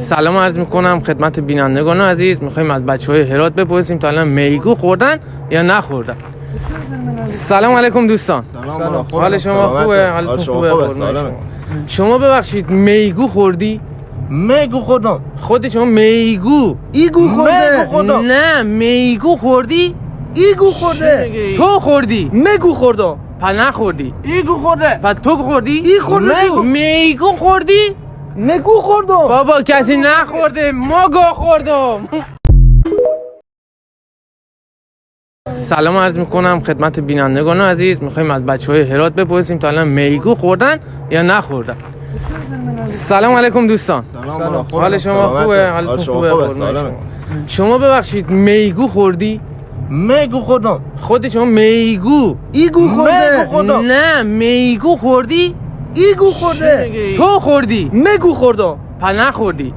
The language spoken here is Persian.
سلام عرض میکنم خدمت بینندگان عزیز. میخوایم از بچهای هرات بپرسیم تا الان میگو خوردن یا نخوردن. سلام علیکم دوستان. سلام. حال شما خوبه؟ حالتون خوبه؟ شما ببخشید میگو خوردی؟ میگو خوردم. خود شما میگو ایگو خورده. نه میگو خوردی؟ ایگو خورده. تو خوردی؟ میگو خوردم. پس نخوردی. ایگو خورده. پس تو خوردی؟ ای خورده. میگو خوردی؟ میگو خوردم. بابا کسی نخورده، ما گو خوردم. سلام عرض میکنم خدمت بینندگان عزیز. میخوایم از بچهای هرات بپرسیم تا الان میگو خوردن یا نخوردن. سلام علیکم دوستان. سلام. حال شما خوبه؟ حالتون خوبه؟ شما ببخشید میگو خوردی؟ میگو خوردم. خود شما میگو ایگو خورده. نه میگو خوردی؟ ایگو خورده. تو خوردی؟ میگو خوردم. پس نخوردی.